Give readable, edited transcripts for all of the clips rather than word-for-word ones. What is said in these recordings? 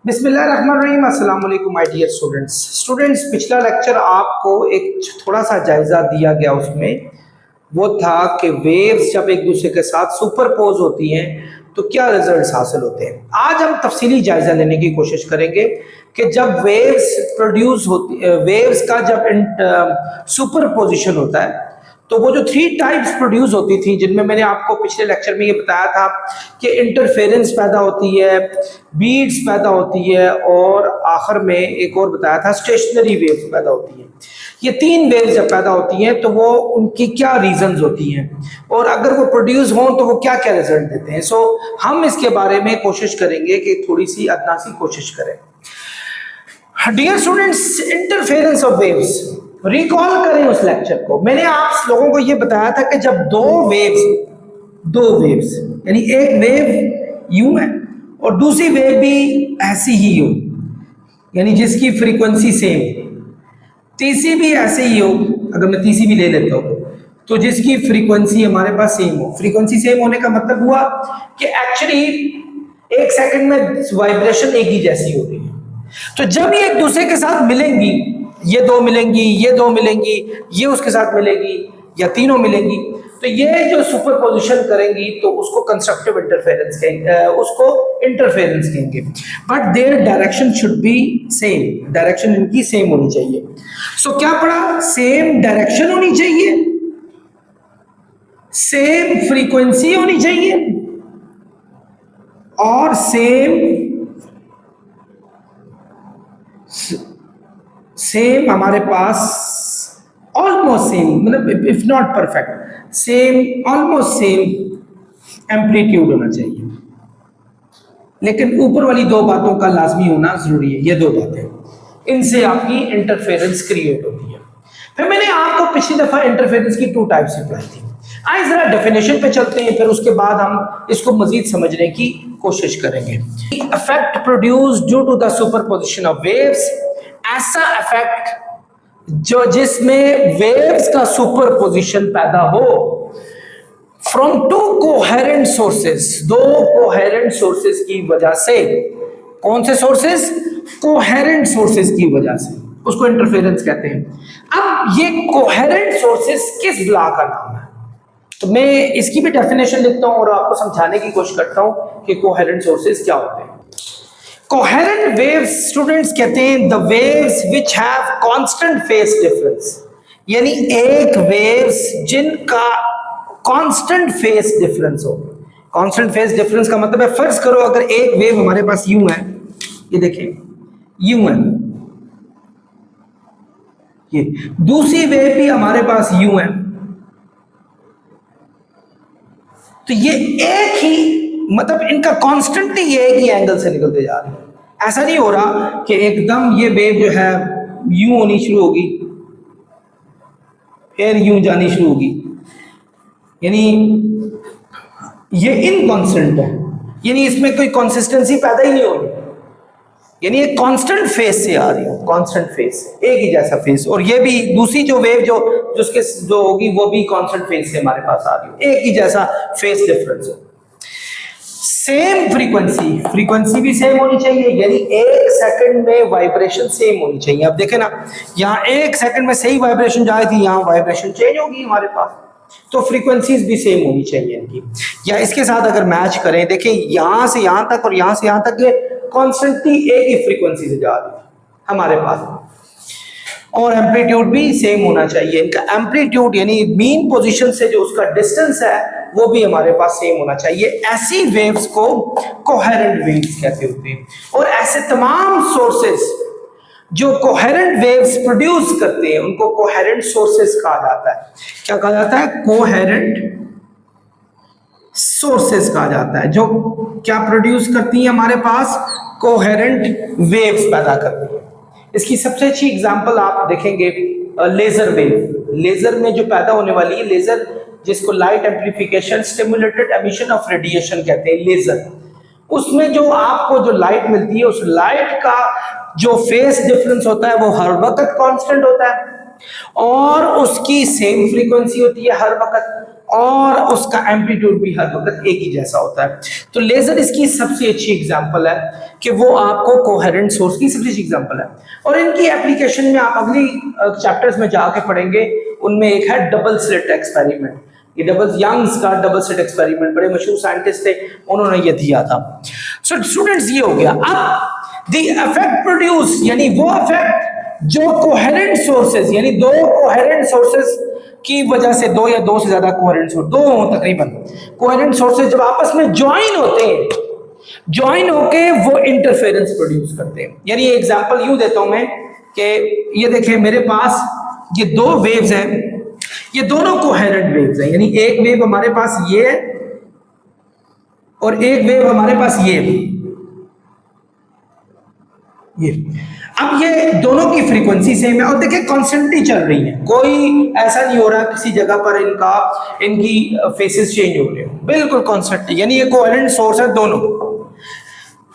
बिस्मिल्लाहिर्रहमानिर्रहीम। अस्सलाम वालेकुम माय डियर स्टूडेंट्स। पिछला लेक्चर आपको एक थोड़ा सा जायजा दिया गया, उसमें वो था कि वेव्स जब एक दूसरे के साथ सुपरपोज होती हैं तो क्या रिजल्ट्स हासिल होते हैं। आज हम तफसीली जायजा लेने की कोशिश करेंगे कि जब वेव्स प्रोड्यूस होती, वेव्स का जब सुपरपोजिशन होता है तो वो जो थ्री टाइप्स प्रोड्यूस होती थी, जिनमें मैंने आपको पिछले लेक्चर में ये बताया था कि इंटरफेरेंस पैदा होती है, बीट्स पैदा होती है, और आखिर में एक और बताया था स्टेशनरी वेव्स पैदा होती हैं। ये तीन वेव्स जब पैदा होती हैं तो वो उनकी क्या रीजंस होती हैं, और अगर वो प्रोड्यूस हों तो वो क्या क्या रिजल्ट देते हैं। सो हम इसके बारे में कोशिश करेंगे कि थोड़ी सी अदना सी कोशिश करें। Dear students, interference of waves, recall करें उस लेक्चर को। मैंने आप लोगों को यह बताया था कि जब दो वेव्स यानी एक वेव यूं है और दूसरी वेव भी ऐसी ही हो, यानी जिसकी फ्रीक्वेंसी सेम, तीसरी भी ऐसे ही हो, अगर मैं तीसरी भी ले लेता हूं तो जिसकी फ्रीक्वेंसी हमारे पास सेम हो। फ्रीक्वेंसी सेम होने का मतलब हुआ कि एक्चुअली एक सेकंड में वाइब्रेशन एक ही जैसी हो रही है। तो जब ये एक दूसरे के साथ मिलेंगी, ये दो मिलेंगी, ये दो मिलेंगी, ये उसके साथ मिलेगी, या तीनों मिलेंगी, तो ये जो सुपरपोजिशन करेंगी तो उसको कंस्ट्रक्टिव इंटरफेरेंस कहेंगे, उसको इंटरफेरेंस कहेंगे। But their direction should be same, direction इनकी सेम होनी चाहिए। सो क्या पढ़ा? सेम डायरेक्शन होनी चाहिए, सेम फ्रीक्वेंसी होनी चाहिए, और सेम हमारे पास ऑलमोस्ट सेम, मतलब if not perfect same, almost same amplitude होना चाहिए। लेकिन ऊपर वाली दो बातों का लाजमी होना जरूरी है। ये दो बातें, इनसे आपकी इंटरफेरेंस क्रिएट होती है। फिर मैंने आपको पिछली दफा इंटरफेरेंस की टू टाइप्स सिखाई थी। आइए जरा डेफिनेशन पे चलते हैं, फिर उसके बाद हम इसको मजीद समझने की कोशिश करेंगे। Effect produce due to the superposition of waves, ऐसा इफेक्ट जो जिसमें वेव्स का सुपरपोजिशन पैदा हो फ्रॉम टू कोहेरेंट सोर्सेस, दो कोहेरेंट सोर्सेस की वजह से। कौन से सोर्सेस? कोहेरेंट सोर्सेस की वजह से, उसको इंटरफेरेंस कहते हैं। अब ये कोहेरेंट सोर्सेस किस लॉ का नाम है? तो मैं इसकी भी डेफिनेशन लिखता हूं और आपको समझाने की कोशिश करता हूं कि कोहेरेंट सोर्सेस क्या होते हैं। कोहेरेंट वेव्स स्टूडेंट्स कहते हैं the waves which have constant phase difference, यानी एक वेव्स जिनका कांस्टेंट फेज डिफरेंस हो। कांस्टेंट फेज डिफरेंस का मतलब है, फर्ज करो अगर एक वेव हमारे पास यूं है, ये देखें यूं है, ये दूसरी वेव भी हमारे पास यूं है, तो ये एक ही, मतलब इनका कांस्टेंटली ये एक ही एंगल से निकलते जा रहे हैं। ऐसा नहीं हो रहा कि एकदम ये वेव जो है यूं होनी शुरू होगी फिर यूं जानी शुरू होगी, यानी ये इनकांस्टेंट है, यानी इसमें कोई कंसिस्टेंसी पैदा ही नहीं हो रही, यानी एक कांस्टेंट फेज से आ रही है, कांस्टेंट फेज से, एक ही जैसा फेज। और ये भी दूसरी जो वेव जो उसके जो होगी वो भी कांस्टेंट फेज से हमारे पास आ रही है, एक ही जैसा फेज डिफरेंस हो। सेम फ्रीक्वेंसी भी सेम होनी चाहिए, यानी एक सेकंड में वाइब्रेशन सेम होनी चाहिए। अब देखें ना, यहाँ एक सेकंड में सही वाइब्रेशन जा रही थी, यहाँ वाइब्रेशन चेंज होगी हमारे पास, तो फ्रीक्वेंसीज भी सेम होनी चाहिए इनकी। या इसके साथ अगर मैच करें, देखिए यहां से यहां तक और यहां से यहां तक ये कॉन्स्टेंटली एक ही फ्रीक्वेंसी से जा रही है हमारे पास, और एम्पलीट्यूड भी सेम होना चाहिए। इनका एम्पलीट्यूड यानी मीन पोजीशन से जो उसका डिस्टेंस है वो भी हमारे पास सेम होना चाहिए। ऐसी वेव्स को कोहेरेंट वेव्स कहते होते हैं। और ऐसे तमाम सोर्सेस जो कोहेरेंट वेव्स प्रोड्यूस करते हैं उनको कोहेरेंट सोर्सेस कहा जाता है। क्या कहा जाता है? कोहेरेंट सोर्सेस कहा जाता है, जो क्या प्रोड्यूस करती है हमारे पास? कोहेरेंट वेव्स पैदा करती है। इसकी सबसे अच्छी एग्जांपल आप देखेंगे लेजर वेव। लेजर में जो पैदा होने वाली है, लेजर जिसको light amplification stimulated emission of radiation कहते हैं, लेजर, उसमें जो आपको जो लाइट मिलती है उस लाइट का जो फेज डिफरेंस होता है वो हर वक्त कांस्टेंट होता है, और उसकी सेम फ्रीक्वेंसी होती है हर वक्त, और उसका एम्पलीट्यूड भी हर वक्त एक ही जैसा होता है। तो लेजर इसकी सबसे अच्छी एग्जांपल है कि वो आपको कोहेरेंट सोर्स की सबसे अच्छी एग्जांपल है। और इनकी एप्लीकेशन में आप अगली चैप्टर्स में जाके पढ़ेंगे, उनमें एक है डबल स्लिट एक्सपेरिमेंट। ये यंग्स का डबल स्लिट एक्सपेरिमेंट, बड़े मशहूर साइंटिस्ट थे, उन्होंने ये दिया था। सो स्टूडेंट्स, ये हो गया। अब द इफेक्ट प्रोड्यूस, यानी वो इफेक्ट जो कोहेरेंट सोर्सेज, यानी दो कोहेरेंट सोर्सेज की वजह से, दो या दो से ज्यादा कोहेरेंट सोर्स, दो तकरीबन कोहेरेंट सोर्सेज जब आपस में ज्वाइन होते हैं, ज्वाइन होके वो इंटरफेरेंस प्रोड्यूस करते हैं। यानी एग्जांपल यूं देता हूं मैं कि ये देखिए मेरे पास ये दो वेव्स हैं, ये दोनों कोहेरेंट वेव्स हैं। यानी एक वेव हमारे पास ये है और एक वेव हमारे पास ये। अब ये दोनों की फ्रीक्वेंसी सेम है और देखिए कॉन्स्टेंटली चल रही है, कोई ऐसा नहीं हो रहा किसी जगह पर इनकी फेसेस चेंज हो रहे हो, बिल्कुल कॉन्स्टेंटली। यानी ये कोहेरेंट सोर्स है दोनों।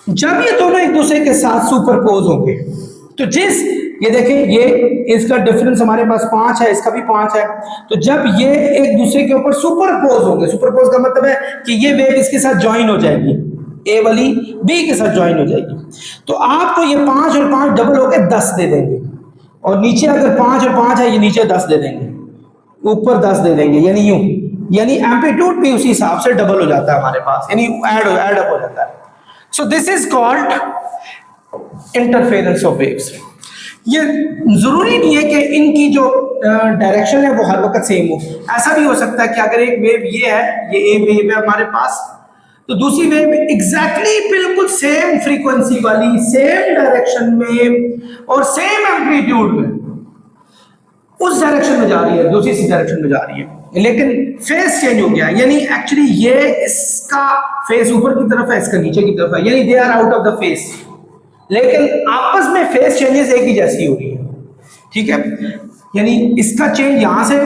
जब ये दोनों एक दूसरे के साथ सुपरपोज होंगे तो ये देखें, ये इसका डिफरेंस हमारे पास 5 है, इसका भी 5 है। तो जब ये एक दूसरे के ऊपर सुपरपोज होंगे, सुपरपोज का मतलब है कि ये वेव इसके साथ ज्वाइन हो जाएगी, ए वाली बी के साथ ज्वाइन हो जाएगी, तो आपको ये 5 और 5 डबल होकर 10 दे देंगे। और नीचे अगर 5 और 5 है, ये नीचे 10 दे देंगे, ऊपर 10 दे देंगे, यानी यूं, यानी एम्पलीट्यूड भी उसी हिसाब से डबल हो जाता है हमारे पास, यानी ऐड अप हो जाता है। So this is called interference of waves. ये जरूरी नहीं है कि इनकी जो डायरेक्शन है वो हर वक्त सेम हो। ऐसा भी हो सकता है कि अगर एक वेव ये है, ये ए वेव है हमारे पास, तो दूसरी वेव एग्जैक्टली बिल्कुल सेम फ्रीक्वेंसी वाली, सेम डायरेक्शन में और सेम एम्पलीट्यूड में उस डायरेक्शन में जा रही है, दूसरी सी डायरेक्शन में जा रही है, लेकिन फेस चेंज हो गया। यानी एक्चुअली ये इसका फेस ऊपर की तरफ है, इसका नीचे की तरफ है, यानी they are out of the phase, लेकिन आपस में फेस चेंजेस एक ही जैसी हो रही है। ठीक है, यानी इसका चेंज यहां से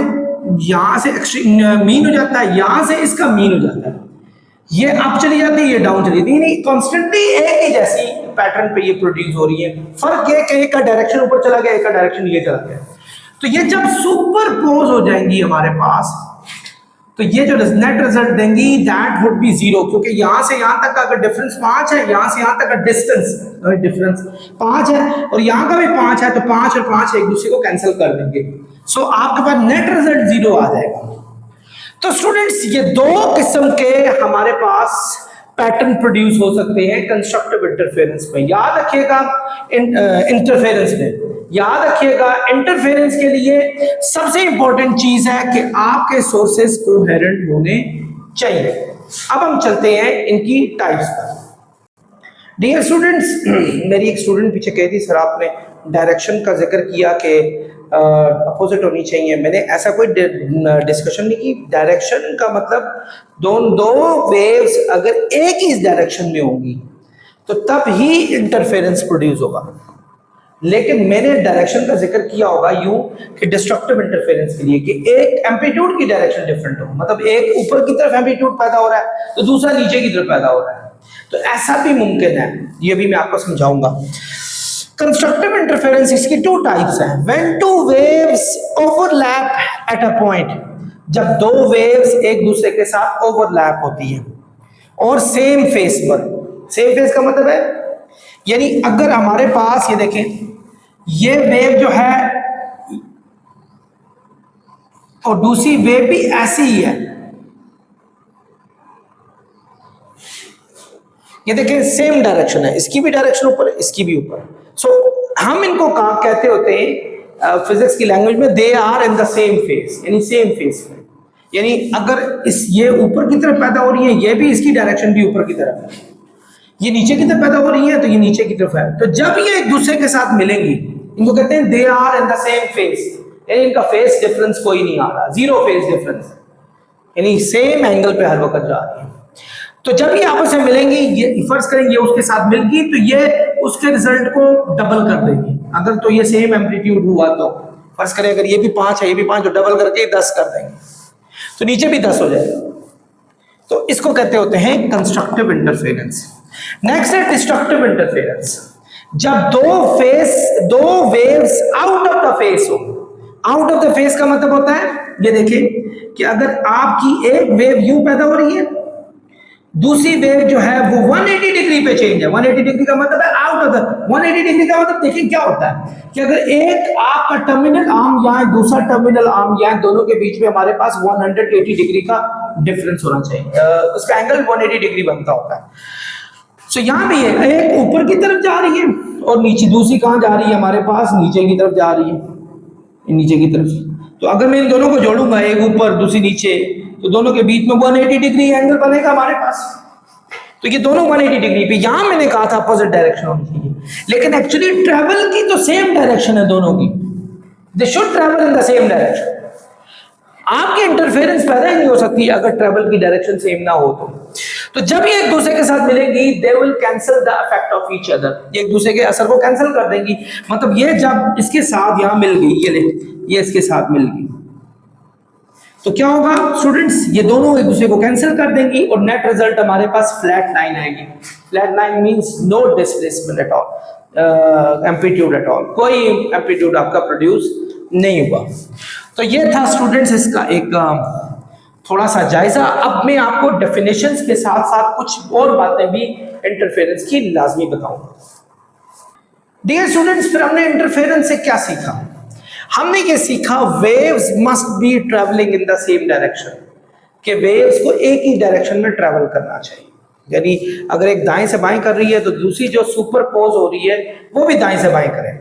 मीन हो जाता है, यहां से इसका मीन हो जाता है, ये अप चली जाती है, ये डाउन चली जाती है, नहीं कॉन्स्टेंटली एक ही जैसी पैटर्न पे ये प्रोड्यूस हो रही है। फर्क ये कि एक का डायरेक्शन ऊपर चला गया, एक का डायरेक्शन ये चला गया। तो ये जब सुपरपोज हो जाएंगी हमारे पास, तो ये जो नेट रिजल्ट देंगी दैट वुड बी 0, क्योंकि यहां से यहां तक का अगर डिफरेंस 5 है, यहां से यहां तक का डिफरेंस 5 है और यहां का भी 5 है, तो 5 और 5 एक दूसरे को कैंसिल कर देंगे। सो आपके पास नेट रिजल्ट 0 आ जाएगा। तो स्टूडेंट्स, ये दो किस्म के हमारे पास पैटर्न प्रोड्यूस हो सकते हैं कंस्ट्रक्टिव इंटरफेरेंस में। याद रखिएगा, इंटरफेरेंस में याद रखिएगा, इंटरफेरेंस के लिए सबसे इंपॉर्टेंट चीज है कि आपके सोर्सेस कोहेरेंट होने चाहिए। अब हम चलते हैं इनकी टाइप्स पर। डियर स्टूडेंट्स, मेरी एक स्टूडेंट पीछे कह थी, सर आपने डायरेक्शन का जिक्र किया कि अपोजिट होनी चाहिए। मैंने ऐसा कोई डिस्कशन नहीं की। डायरेक्शन का मतलब दो वेव्स अगर एक ही डायरेक्शन में होंगी तो तब ही इंटरफेरेंस प्रोड्यूस होगा, लेकिन मैंने डायरेक्शन का जिक्र किया होगा यूं कि डिस्ट्रक्टिव इंटरफेरेंस के लिए कि एक एम्पलीट्यूड की डायरेक्शन डिफरेंट हो, मतलब एक ऊपर की तरफ एम्पलीट्यूड पैदा हो रहा है तो दूसरा नीचे की तरफ पैदा हो रहा है, तो ऐसा भी मुमकिन है। ये भी मैं आपको समझाऊंगा। कंस्ट्रक्टिव इंटरफेरेंस इसकी 2 टाइप्स हैं। When 2 waves overlap at a point, जब 2 वेव्स एक दूसरे के साथ ओवरलैप होती हैं और सेम फेस पर। सेम फेस का मतलब है, यानी अगर हमारे पास ये देखें, ये वेव जो है और दूसरी वेव भी ऐसी ही है, ये देखें सेम डायरेक्शन है, इसकी भी डायरेक्शन ऊपर है, इसकी भी ऊपर। सो हम इनको कहते होते हैं फिजिक्स की लैंग्वेज में, they are in the same phase, यानी सेम फेस में। यानी अगर ये ऊपर की तरफ पैदा हो रही है, ये भी इसकी डायरेक्शन भी ऊपर की तरफ है, ये नीचे की तरफ पैदा हो रही है तो ये नीचे की तरफ है। तो जब ये एक दूसरे के साथ मिलेंगी, इनको कहते हैं they are in the same phase, यानी इनका फेस डिफरेंस कोई नहीं आ रहा, 0 फेस डिफरेंस, यानी सेम एंगल पे हर वक्त जा रही है। तो जब ये आपस में मिलेंगी, ये फर्ज करें ये उसके साथ मिल गई, तो ये उसके रिजल्ट को डबल कर देगी। अगर तो ये सेम एम्पलीट्यूड हुआ तो फर्ज करें अगर ये भी 5 है, ये भी 5, तो डबल करके 10 कर देंगे, तो नीचे भी 10 हो जाएगा। तो इसको कहते होते हैं कंस्ट्रक्टिव इंटरफेरेंस। नेक्स्ट है डिस्ट्रक्टिव इंटरफेरेंस। जब दो waves out of the face हो। आउट ऑफ द फेस का मतलब होता है ये देखिए कि अगर आपकी एक वेव यूं पैदा हो रही है, दूसरी वेव जो है वो 180 डिग्री पे चेंज है। 180 डिग्री का मतलब है आउट ऑफ द 180 डिग्री का मतलब देखिए क्या होता है कि अगर एक आपका टर्मिनल आर्म यहाँ है, दूसरा टर्मिनल आर्म यहाँ है, दोनों के बीच में हमारे पास 180 डिग्री का डिफरेंस होना चाहिए, उसका एंगल 180 डिग्री बनता होता है। सो यहाँ भी है, एक ऊपर की तरफ जा रही है और नीचे, दूसरी कहाँ जा रही है हमारे पास, नीचे की तरफ जा रही है, नीचे की तरफ। तो अगर मैं इन दोनों को जोड़ूंगा, एक ऊपर दूसरी नीचे, तो दोनों के बीच में 180 डिग्री एंगल बनेगा हमारे पास। तो ये दोनों 180 डिग्री पे, यहां मैंने कहा था अपोजिट डायरेक्शन होनी चाहिए, लेकिन एक्चुअली ट्रेवल की तो सेम डायरेक्शन है दोनों की, they should travel in the same direction. आपकी इंटरफेरेंस पैदा ही नहीं हो सकती अगर ट्रेवल की डायरेक्शन सेम ना हो तो जब ये एक दूसरे के साथ मिलेंगी, they will cancel the effect of each other, ये एक दूसरे के असर को कैंसिल कर देंगी। मतलब ये जब इसके साथ यहां मिल गई, ये इसके साथ मिल गई, तो क्या होगा स्टूडेंट्स, ये दोनों एक दूसरे को कैंसिल कर देंगी और नेट रिजल्ट हमारे पास फ्लैट लाइन आएगी। Flat line means no displacement at all, amplitude at all, कोई एम्पलीट्यूड आपका प्रोड्यूस नहीं हुआ। तो ये था स्टूडेंट्स इसका एक थोड़ा सा जायजा। अब मैं आपको डेफिनेशंस के साथ साथ कुछ और बातें भी इंटरफेरेंस की लाजमी बताऊंगा। डियर स्टूडेंट्स, फिर हमने इंटरफेरेंस से क्या सीखा? हमने ये सीखा waves must be travelling in the same direction, कि वेव्स को एक ही डायरेक्शन में ट्रेवल करना चाहिए। यानी अगर एक दाएं से बाएं कर रही है तो दूसरी जो सुपरपोज हो रही है वो भी दाएं से बाएं करे।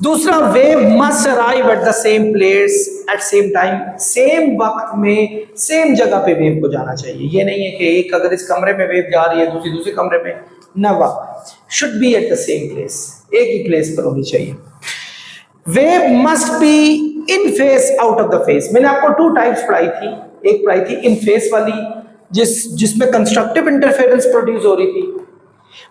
दूसरा, wave must arrive at the same place at same time, same वक्त में सेम जगह पे वेव को जाना चाहिए। ये नहीं है कि एक अगर इस कमरे में वेव जा रही है दूसरी दूसरे कमरे में, नवा should be at the same place, एक ही प्लेस पर होनी चाहिए। Wave must be in face out of the face. मैंने आपको 2 टाइप्स पढ़ाई थी, एक पढ़ाई थी इन फेस वाली जिसमें कंस्ट्रक्टिव इंटरफेरेंस प्रोड्यूस हो रही थी,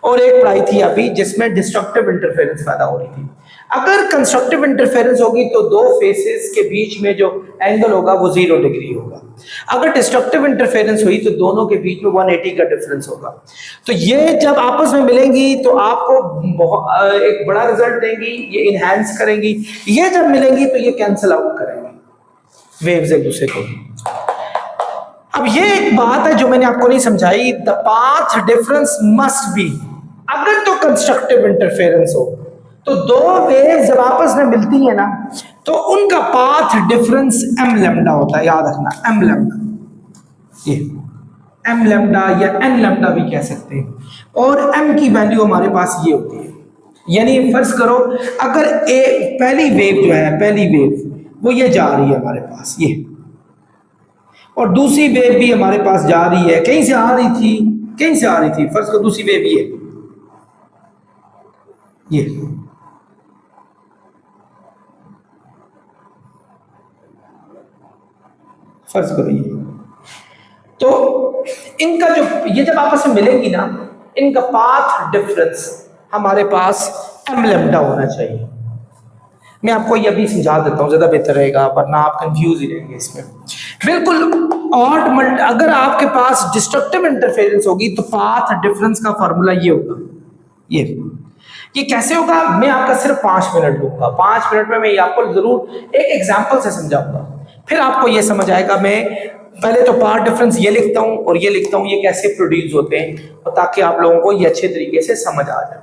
और एक पढ़ाई थी अभी जिसमें डिस्ट्रक्टिव इंटरफेरेंस पैदा हो रही थी। अगर कंस्ट्रक्टिव इंटरफेरेंस होगी तो दो फेसेस के बीच में जो एंगल होगा वो 0 डिग्री होगा। अगर डिस्ट्रक्टिव इंटरफेरेंस हुई तो दोनों के बीच में 180 का डिफरेंस होगा। तो ये जब आपस में मिलेंगी तो आपको एक बड़ा रिजल्ट देंगी, ये इनहैंस करेंगी। ये जब मिलेंगी तो ये कैंसिल आउट करेंगे वेव्स एक दूसरे को। अब ये एक बात है जो मैंने आपको नहीं समझाई, the path difference must be. अगर तो कंस्ट्रक्टिव इंटरफेरेंस हो तो दो वेव्स जब आपस में मिलती है ना तो उनका पाथ डिफरेंस m लैम्डा होता है, याद रखना m लैम्डा, ये m लैम्डा या n लैम्डा भी कह सकते हैं। और m की वैल्यू हमारे पास ये होती है, यानी फर्ज करो अगर पहली वेव जो है, पहली वेव वो ये जा रही है हमारे पास ये, और दूसरी वेव भी हमारे पास जा रही है, कहीं से आ रही थी, कहीं से आ रही थी, फर्ज करो दूसरी वेव ये फर्ज करो ये, तो इनका जो ये जब आपस में मिलेंगी ना, इनका पाथ डिफरेंस हमारे पास m लैम्डा होना चाहिए। मैं आपको ये भी समझा देता हूँ, ज्यादा बेहतर रहेगा, वरना आप कंफ्यूज ही रहेंगे इसमें। बिल्कुल ऑड अगर आपके पास डिस्ट्रक्टिव इंटरफेरेंस होगी तो पाथ डिफरेंस का फार्मूला ये होगा। ये कैसे होगा, मैं आपका सिर्फ 5 मिनट लूंगा। 5 मिनट में मैं आपको जरूर एक एग्जाम्पल से समझाऊंगा, फिर आपको ये समझ आएगा। मैं पहले तो पाथ डिफरेंस ये लिखता हूँ और ये लिखता हूँ, ये कैसे प्रोड्यूस होते हैं, और ताकि आप लोगों को ये अच्छे तरीके से समझ आ जाए।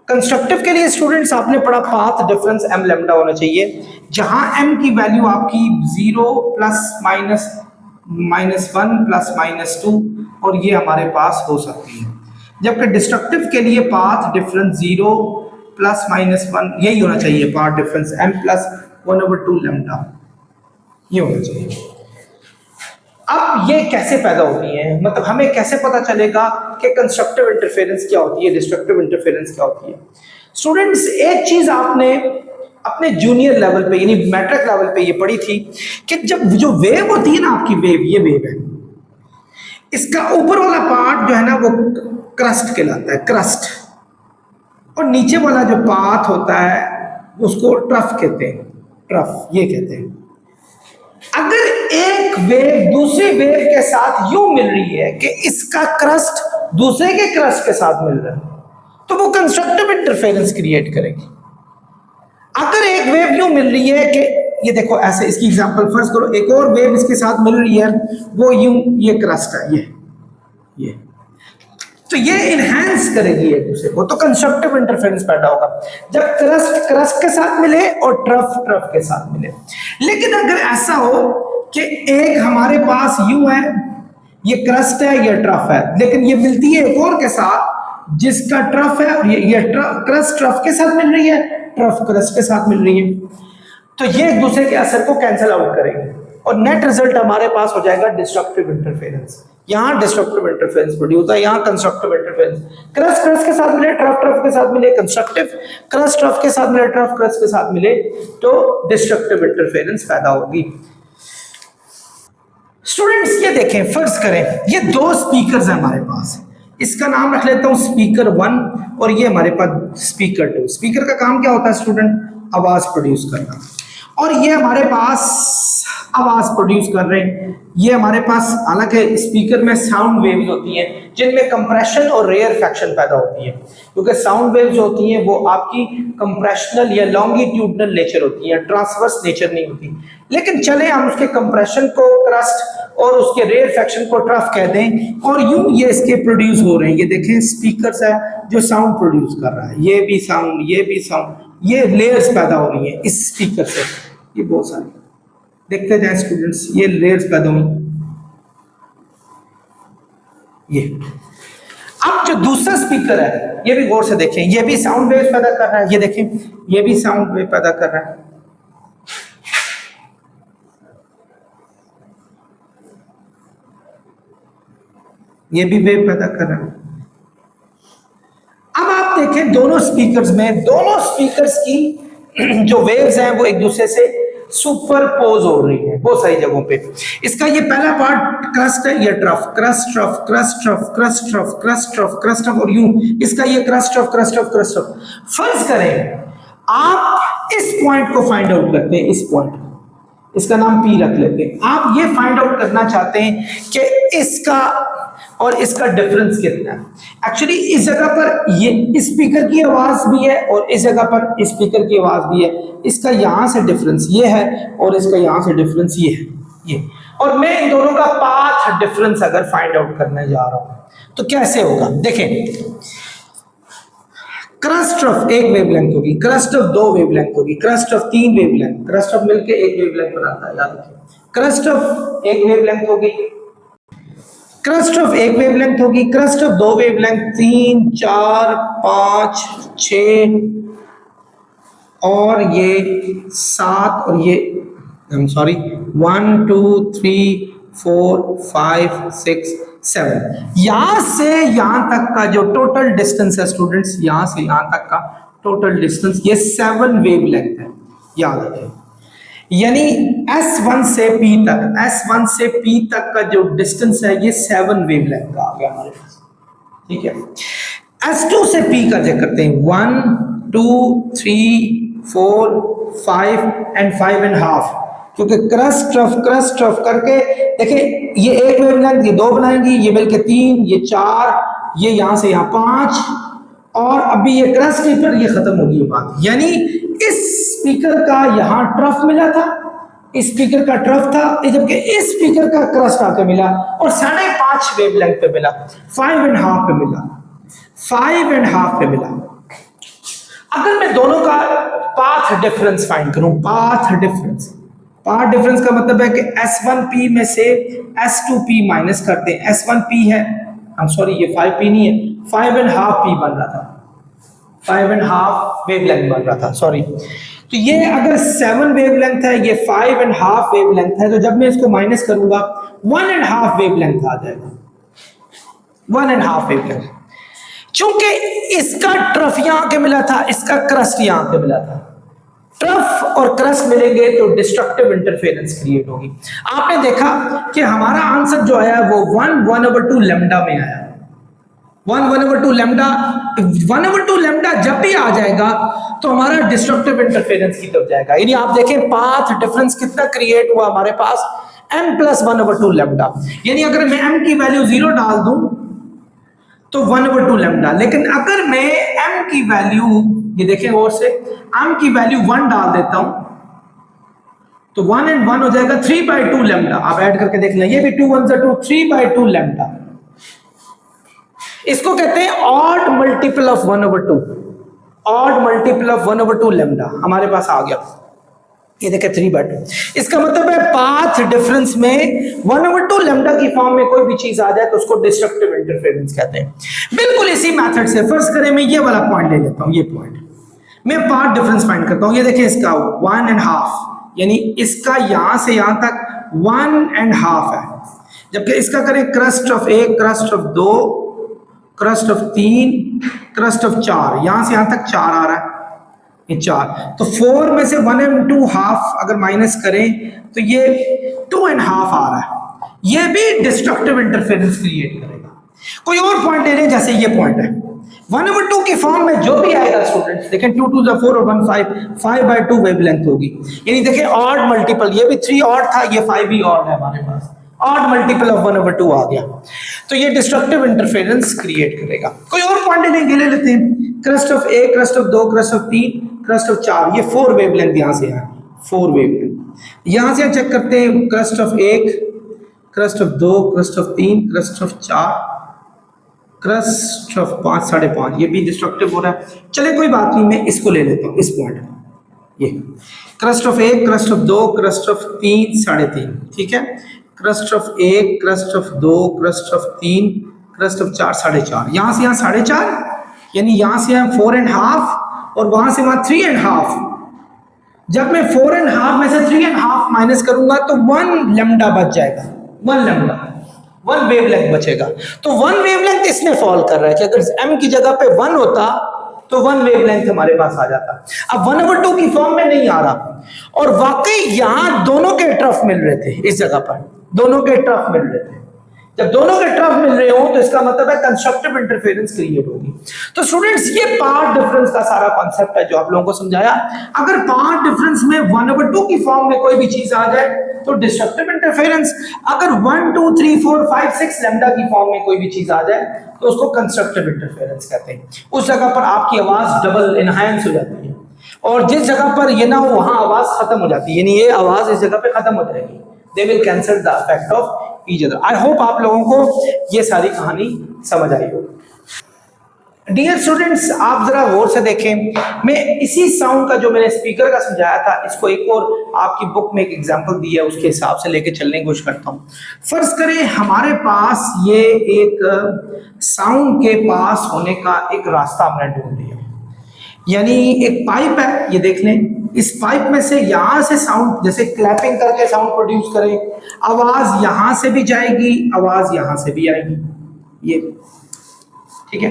कंस्ट्रक्टिव के लिए स्टूडेंट्स आपने पढ़ा पाथ डिफरेंस m लैम्डा होना चाहिए, जहां m की वैल्यू आपकी 0 प्लस माइनस -1 प्लस -2 और ये हमारे पास हो सकती है। जबकि डिस्ट्रक्टिव के लिए पाथ डिफरेंस 0 प्लस -1 यही होना चाहिए, path difference m plus 1/2 lambda ये होना चाहिए। अब ये कैसे पैदा होती है, मतलब हमें कैसे पता चलेगा कि कंस्ट्रक्टिव इंटरफेरेंस क्या होती है, डिस्ट्रक्टिव इंटरफेरेंस क्या होती है? स्टूडेंट्स, एक चीज आपने अपने जूनियर लेवल पे यानी मैट्रिक लेवल पे ये पढ़ी थी कि जब जो वेव होती है ना आपकी वेव, ये वेव है, इसका ऊपर वाला पार्ट जो है ना वो क्रस्ट कहलाता है, क्रस्ट, और नीचे वाला जो पाथ होता है उसको ट्रफ कहते हैं, ट्रफ ये कहते हैं। अगर एक वेव दूसरी वेव के साथ यूं मिल रही है कि इसका क्रस्ट दूसरे के क्रस्ट के साथ मिल रहा है तो वो कंस्ट्रक्टिव इंटरफेरेंस क्रिएट करेगी। अगर एक वेव यूं मिल रही है कि ये देखो ऐसे, इसकी एग्जांपल फर्स्ट करो, एक और वेव इसके साथ मिल रही है, वो यूं, ये क्रस्ट है, ये तो ये इनहेंस करेगी एक दूसरे को, तो कंस्ट्रक्टिव इंटरफेरेंस पैदा होगा जब क्रस्ट क्रस्ट के साथ मिले और ट्रफ ट्रफ के साथ मिले। लेकिन अगर ऐसा हो कि एक हमारे पास यूं है, ये क्रस्ट है, ये ट्रफ है, लेकिन ये मिलती है एक और के साथ जिसका ट्रफ है, और ये क्रस्ट ट्रफ के साथ मिल रही है, ट्रफ क्रस्ट के साथ मिल रही है, तो ये एक दूसरे के असर को कैंसिल आउट करेंगे और नेट रिजल्ट हमारे पास हो जाएगा डिस्ट्रक्टिव इंटरफेरेंस। यहां डिस्ट्रक्टिव इंटरफेरेंस प्रोड्यूस होता है, यहां कंस्ट्रक्टिव इंटरफेरेंस। क्रस्ट क्रस्ट के साथ मिले, ट्रफ ट्रफ के साथ मिले कंस्ट्रक्टिव, क्रस्ट ट्रफ के साथ मिले, ट्रफ क्रस्ट के साथ मिले तो डिस्ट्रक्टिव इंटरफेरेंस पैदा होगी। स्टूडेंट्स ये देखें, फर्ज करें ये दो स्पीकर्स हैं हमारे पास, इसका नाम रख लेता हूं स्पीकर 1 और ये हमारे पास स्पीकर 2। स्पीकर का काम क्या होता है स्टूडेंट? आवाज प्रोड्यूस करना, और ये हमारे पास आवाज प्रोड्यूस कर रहे हैं। ये हमारे पास, हालांकि स्पीकर में साउंड वेव्स होती हैं जिनमें कंप्रेशन और रेयरफेक्शन पैदा होती है, क्योंकि साउंड वेव्स होती हैं वो आपकी कंप्रेशनल या लॉन्गिट्यूडनल नेचर होती है, ट्रांसवर्स नेचर नहीं होती। लेकिन चले हम उसके कंप्रेशन को क्रस्ट और उसके रेयरफेक्शन को ट्रफ कह दें, और यूं ये इसके प्रोड्यूस हो रहे हैं। ये देखें स्पीकर है जो साउंड प्रोड्यूस कर रहा है, ये भी साउंड, ये भी साउंड, ये लेयर्स पैदा हो रही हैं इस स्पीकर से, ये बहुत सारी देखते जाए स्टूडेंट्स, ये लेयर्स पैदा हुई। ये अब जो दूसरा स्पीकर है ये भी गौर से देखें, ये भी साउंड वेव पैदा कर रहा है, ये देखें ये भी साउंड वेव पैदा कर रहा है। ये भी वेव पैदा कर रहा है। अब आप देखें दोनों स्पीकर्स में, दोनों स्पीकर्स की जो वेव्स हैं वो एक दूसरे से सुपरपोज हो रही है बहुत सारी जगहों पे। इसका ये पहला पार्ट क्रस्ट है, ये trough, crust trough, crust trough, crust trough, crust trough, crust trough, और यूं इसका ये crust trough, crust trough, crust trough. फर्ज करें आप इस पॉइंट को फाइंड आउट करते हैं, इस पॉइंट, इसका नाम P रख लेते हैं। आप ये फाइंड आउट करना चाहते हैं कि इसका और इसका डिफरेंस कितना है। एक्चुअली इस जगह पर ये स्पीकर की आवाज भी है और इस जगह पर स्पीकर की आवाज भी है। इसका यहां से डिफरेंस ये है और इसका यहां से डिफरेंस ये है, ये। और मैं इन दोनों का पाथ डिफरेंस अगर फाइंड आउट करने जा रहा हूं तो कैसे होगा देखें। क्रस्ट ऑफ एक वेवलेंथ होगी, क्रस्ट ऑफ दो वेवलेंथ होगी, क्रस्ट ऑफ तीन वेवलेंथ, क्रस्ट ऑफ मिलके एक वेवलेंथ बनाता है, याद रखिए। क्रस्ट ऑफ एक वेवलेंथ होगी, क्रस्ट ऑफ एक वेवलेंथ होगी, क्रस्ट ऑफ दो वेवलेंथ, 3 4 5 6 और ये 7 और ये सॉरी 1 2 3 4 5 6 7। यहां से यहां तक का जो टोटल डिस्टेंस है स्टूडेंट्स, यहां से यहां तक का टोटल डिस्टेंस ये 7 वेवलेंथ है, याद रखें। यानी S1 से P तक, S1 से P तक का जो डिस्टेंस है ये 7 वेवलेंथ का आ गया हमारे पास, ठीक है। S2 से P का चेक करते हैं, 1 2 3 4 5 एंड 5.5, क्योंकि क्रस्ट ट्रफ करके देखिए ये एक वेवलेंथ, ये दो बनाएंगी, ये मिलके 3, ये 4, ये यहां से यहां 5, और अभी ये क्रस्ट के पर ये खत्म होगी ये बात। यानी इस स्पीकर का यहां ट्रफ मिला था, इस स्पीकर का ट्रफ था, जबकि इस स्पीकर का क्रस्ट आके मिला और 5.5 वेवलेंथ पे मिला, 5.5 पे मिला, 5.5 पे मिला। अगर मैं दोनों का पाथ डिफरेंस फाइंड करूं, पाथ डिफरेंस का मतलब है कि S1P में से S2P माइनस करते हैं। S1P है, सॉरी ये 5P नहीं है, 5.5P बन रहा था, 5.5 वेवलेंथ बन रहा था, सॉरी। तो ये अगर 7 वेवलेंथ है, ये 5.5 वेवलेंथ है, तो जब मैं इसको माइनस करूंगा 1.5 वेवलेंथ आ जाएगा, 1.5 वेवलेंथ। चूंकि इसका ट्रफ यहां के मिला था, इसका क्रस्ट यहां के मिला था, ट्रफ और क्रस्ट मिलेंगे तो डिस्ट्रक्टिव इंटरफेरेंस क्रिएट होगी। आपने देखा कि हमारा आंसर जो आया वो 1/2 लैम्डा में आया, 1/2 लैम्डा। 1/2 लैम्डा जब भी आ जाएगा तो हमारा डिस्ट्रक्टिव इंटरफेरेंस की तरफ जाएगा। यानी आप देखें पाथ डिफरेंस कितना क्रिएट हुआ हमारे पास, m + 1/2 लैम्डा। यानी अगर मैं m की वैल्यू 0 डाल दूं तो 1/2 लैम्डा, लेकिन अगर मैं m की वैल्यू, ये देखें और से, m की वैल्यू 1 डाल देता हूं तो 1 and 1 हो जाएगा 3/2 लैम्डा। आप ऐड करके देख लें, ये भी 2 1 2, 3/2 लैम्डा। इसको कहते हैं odd multiple of 1/2। Odd multiple of 1/2 lambda हमारे पास आ गया। ये देखें 3/2। इसका मतलब है पाथ डिफरेंस में 1/2 लैम्डा की फॉर्म में कोई भी चीज आ जाए तो उसको डिस्ट्रक्टिव इंटरफेरेंस कहते हैं। बिल्कुल इसी मेथड से फर्स्ट करें, मैं ये वाला पॉइंट ले लेता हूं, ये पॉइंट मैं पाथ डिफरेंस फाइंड करता हूं। ये देखें इसका 1.5, यानी इसका यहां से यहां तक 1.5 है, जबकि इसका करें crust of 1, crust of 2, crust of 3, crust of 4, यहां से यहां तक 4 आ रहा है, ये 4। तो 4 में से 1 and 2 हाफ अगर माइनस करें तो ये 2.5 आ रहा है। ये भी डिस्ट्रक्टिव इंटरफेरेंस क्रिएट करेगा। कोई और पॉइंट ले लें, जैसे ये पॉइंट है 1/2 की फॉर्म में जो भी आएगा स्टूडेंट्स, देखें 2 2 4 और 1 5, 5/2 वेवलेंथ होगी। यानी देखें ऑड मल्टीपल, ये भी 3 ऑड था, ये 5 भी ऑड है हमारे पास, ऑड मल्टीपल ऑफ 1/2 आ गया। तो ये डिस्ट्रक्टिव इंटरफेरेंस क्रिएट करेगा। कोई और पॉइंट ले लेते हैं, crust of 1, crust of 2, crust of 3, crust of 4, ये 4 वेवलेंथ यहां से है, 4 वेवलेंथ। यहां से चेक करते हैं, crust of 1, crust of 2, crust of 3, crust of 4, crust of 5, 5.5, ये भी डिस्ट्रक्टिव हो रहा है। चले कोई बात नहीं, मैं इसको ले लेता हूं, इस पॉइंट, ये crust of 1, crust of 2, crust of 3, 3.5, ठीक है। Crust of 1, crust of 2, crust of 3, crust of 4, 4.5, यहां से यहां 4.5, यानी यहां से यहां 4.5 और वहां से वहां 3.5। जब मैं 4.5 में से 3.5 माइनस करूंगा तो 1 लैम्डा बच जाएगा, 1 लैम्डा, 1 वेवलेंथ बचेगा। तो 1 वेवलेंथ इसमें फॉल कर रहा है कि अगर m की जगह पे 1 होता तो 1 वेवलेंथ हमारे पास आ जाता। अब 1/2 की फॉर्म में नहीं आ रहा, और वाकई यहां दोनों के ट्रफ मिल रहे थे, इस जगह पर दोनों के ट्रफ मिल रहे थे। जब दोनों के ट्रफ मिल रहे हो तो इसका मतलब है कंस्ट्रक्टिव इंटरफेरेंस क्रिएट होगी। तो स्टूडेंट्स ये पाथ डिफरेंस का सारा कॉन्सेप्ट है जो आप लोगों को समझाया। अगर पाथ डिफरेंस में 1/2 की फॉर्म में कोई भी चीज आ जाए तो डिस्ट्रक्टिव इंटरफेरेंस, अगर 1 2 3 4 5 6 लैम्डा की फॉर्म में कोई भी चीज आ जाए तो उसको कंस्ट्रक्टिव इंटरफेरेंस कहते हैं। उस जगह पर आपकी आवाज डबल एनहांस हो जाती है, और जिस जगह पर ये ना हो वहां आवाज खत्म हो जाती है, यानी ये आवाज इस जगह पे खत्म हो जाएगी। They will cancel the effect of each other. I hope आप लोगों को ये सारी कहानी समझ आई हो। डियर स्टूडेंट्स, आप जरा गौर से देखें, मैं इसी साउंड का जो मैंने स्पीकर का समझाया था, इसको एक और आपकी बुक में एक एग्जांपल दी है, उसके हिसाब से लेके चलने की कोशिश करता हूं। फर्ज करें हमारे पास ये एक साउंड के पास होने का एक रास्ता हमने ढूंढ लिया, यानी एक पाइप है, ये देख लें, इस पाइप में से यहां से साउंड, जैसे क्लैपिंग करके साउंड प्रोड्यूस करें, आवाज यहां से भी जाएगी, आवाज यहां से भी आएगी, ये ठीक है।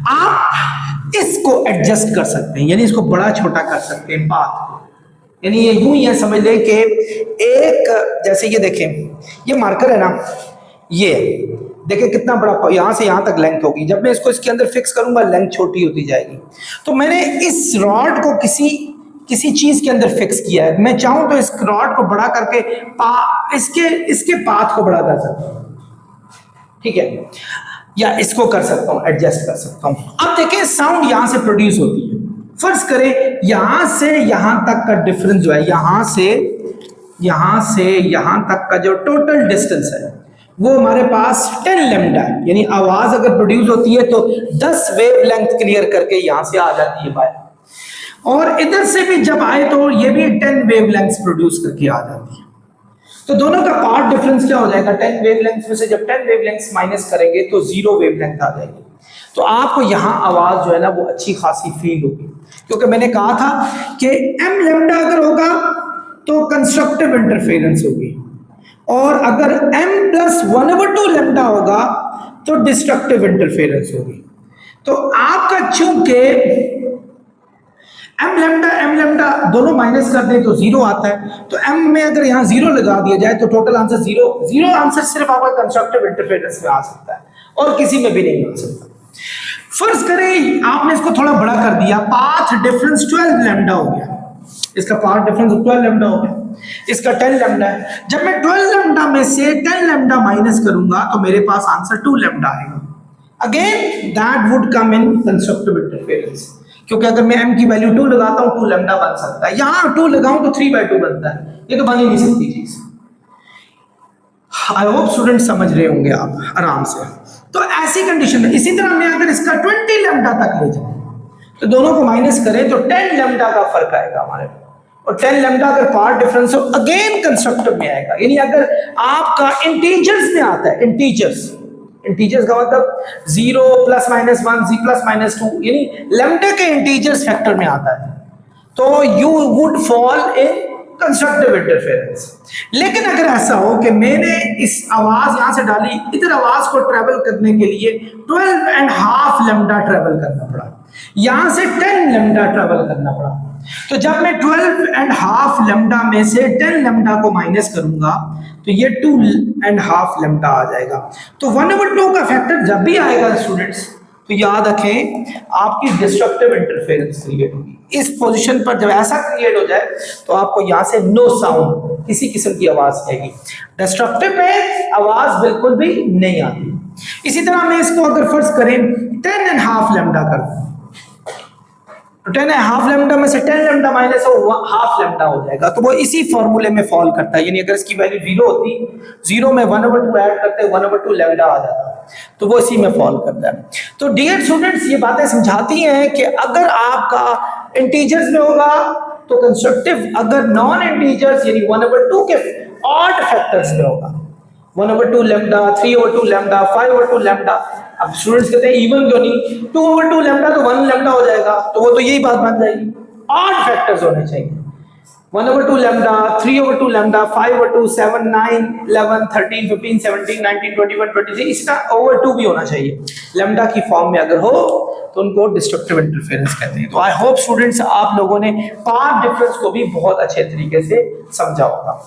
आप इसको एडजस्ट कर सकते हैं, यानी इसको बड़ा छोटा कर सकते हैं पाथ को, यानी ये यूं ही है, समझ लें कि एक, जैसे ये देखें, ये मार्कर है ना, ये देखिए कितना बड़ा, यहां से यहां तक लेंथ होगी। जब मैं इसको इसके अंदर फिक्स करूंगा लेंथ छोटी होती जाएगी। तो मैंने इस रॉड को किसी चीज के अंदर फिक्स किया है। मैं चाहूं तो इस रॉड को बड़ा करके इसके पाथ को बड़ा कर सकता हूं, ठीक है, या इसको कर सकता हूं, एडजस्ट कर सकता हूं। अब देखें साउंड यहां से प्रोड्यूस होती है। फर्ज करें यहां से यहां तक का डिफरेंस जो है, यहां से यहां तक का जो टोटल डिस्टेंस है वो हमारे पास 10 लैम्डा है, यानी आवाज अगर प्रोड्यूस होती है तो 10 वेवलेंथ क्लियर करके यहां से आ जाती है बाहर, और इधर से भी जब आए तो ये भी 10 वेवलेंथ्स प्रोड्यूस करके आ जाती है। तो दोनों का पार्ट डिफरेंस क्या हो जाएगा, 10 वेवलेंथ्स में से जब 10 वेवलेंथ्स माइनस करेंगे तो 0 वेवलेंथ आ जाएगी। तो आपको यहाँ आवाज जो है ना वो अच्छी खासी फील होगी, क्योंकि मैंने कहा था कि m लैम्डा अगर होगा तो कंस्ट्रक्टिव इंटरफेरेंस होगी, और अगर m प्लस 1/2 लैम्डा होगा तो डिस्ट्रक्टिव इंटरफेरेंस होगी। तो आपका चूंकि m लैम्डा दोनों माइनस कर दें तो 0 आता है, तो m में अगर यहाँ 0 लगा दिया जाए तो टोटल आंसर 0 आंसर सिर्फ आपका कंस्ट्रक्टिव इंटरफेरेंस में आ सकता है और किसी में भी नहीं आ सकता। फर्ज करें आपने इसको थोड़ा बड़ा कर दिया, पाथ डिफरेंस 12 लैम्डा हो गया, इसका पाथ डिफरेंस 12 लैम्डा हो गया, इसका 10 लैम्डा है। जब मैं 12 लैम्डा में से 10 लैम्डा माइनस करूंगा तो मेरे पास आंसर 2 लैम्डा आएगा। Again that would come in constructive interference. क्योंकि अगर मैं m की वैल्यू 2 लगाता हूं 2 लैम्डा बन सकता है, यहां 2 लगाऊं तो 3/2 बनता है, ये तो बन ही नहीं सकती चीज। आई होप स्टूडेंट समझ रहे होंगे आप आराम से। तो ऐसी कंडीशन में इसी तरह मैं अगर इसका 20 लैम्डा तक ले जाऊं तो दोनों को माइनस करें तो 10 लैम्डा का फर्क आएगा हमारे, और 10 लैम्डा अगर पार्ट डिफरेंस हो अगेन कंस्ट्रक्टिव में आएगा। यानी अगर आपका इंटीजर्स में आता है, इंटीजर्स का मतलब 0 +- 1 0 +- 2 यानी लैम्डा के इंटीजर्स फैक्टर में आता है, तो you would fall in constructive interference. लेकिन अगर ऐसा हो कि मैंने इस आवाज यहां से डाली, इधर आवाज को ट्रेवल करने के लिए 12.5 लैम्डा ट्रेवल करना पड़ा, यहां से 10 लैम्डा ट्रेवल करना पड़ा, तो जब मैं 12.5 लैम्डा में से 10 लैम्डा को माइनस करूंगा तो ये 2.5 लैम्डा आ जाएगा। तो 1/2 का फैक्टर जब भी आएगा स्टूडेंट्स तो याद रखें आपकी डिस्ट्रक्टिव इंटरफेरेंस क्रिएट होगी। इस पोजीशन पर जब ऐसा क्रिएट हो जाए तो आपको यहां से नो साउंड, किसी किस्म की आवाज आएगी। डिस्ट्रक्टिव में आवाज बिल्कुल भी नहीं आती। इसी तरह मैं इसको अगर फर्ज करें 10.5 लैम्डा कर दूं, 10.5 लैम्डा में से 10 लैम्डा माइनस हो 1/2 लैम्डा हो जाएगा, तो वो इसी फॉर्मूले में फॉल करता है। यानी अगर इसकी वैल्यू 0 होती, 0 में 1/2 ऐड करते 1/2 लैम्डा आ जाता, तो वो इसी में फॉल करता है। तो डियर स्टूडेंट्स ये बातें समझाती हैं कि अगर आपका इंटीजर्स में होगा तो कंस्ट्रक्टिव, अगर नॉन इंटीजर्स यानी 1/2 के ऑड फैक्टर्स में होगा, 1/2 लैम्डा, 3/2 लैम्डा, 5/2 लैम्डा। अब स्टूडेंट्स कहते हैं इवन क्यों नहीं, 2/2 लैम्डा तो 1 लैम्डा हो जाएगा, तो वो तो यही बात बन जाएगी, ऑड फैक्टर्स होने चाहिए। 1/2 लैम्डा, 3/2 लैम्डा, 5/2, 7, 9, 11, 13, 15, 17, 19, 21, 23, इसका over2 भी होना चाहिए लैम्डा की फॉर्म में अगर हो तो उनको डिस्ट्रक्टिव इंटरफेरेंस कहते हैं। तो आई होप स्टूडेंट्स आप लोगों ने पार्ट डिफरेंस को भी बहुत अच्छे तरीके से समझा होगा।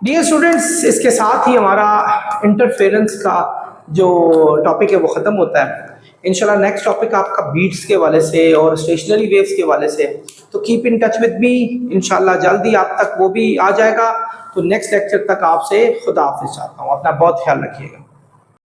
डियर स्टूडेंट्स इसके साथ ही हमारा इंटरफेरेंस का जो टॉपिक है वो ख़त्म होता है। इंशाल्लाह नेक्स्ट टॉपिक आपका बीट्स के वाले से और स्टेशनरी वेव्स के वाले से, तो keep in touch with me, इंशाल्लाह जल्दी आप तक वो भी आ जाएगा। तो नेक्स्ट लेक्चर तक आपसे खुदा हाफिज़ चाहता हूँ, अपना बहुत ख्याल रखिएगा।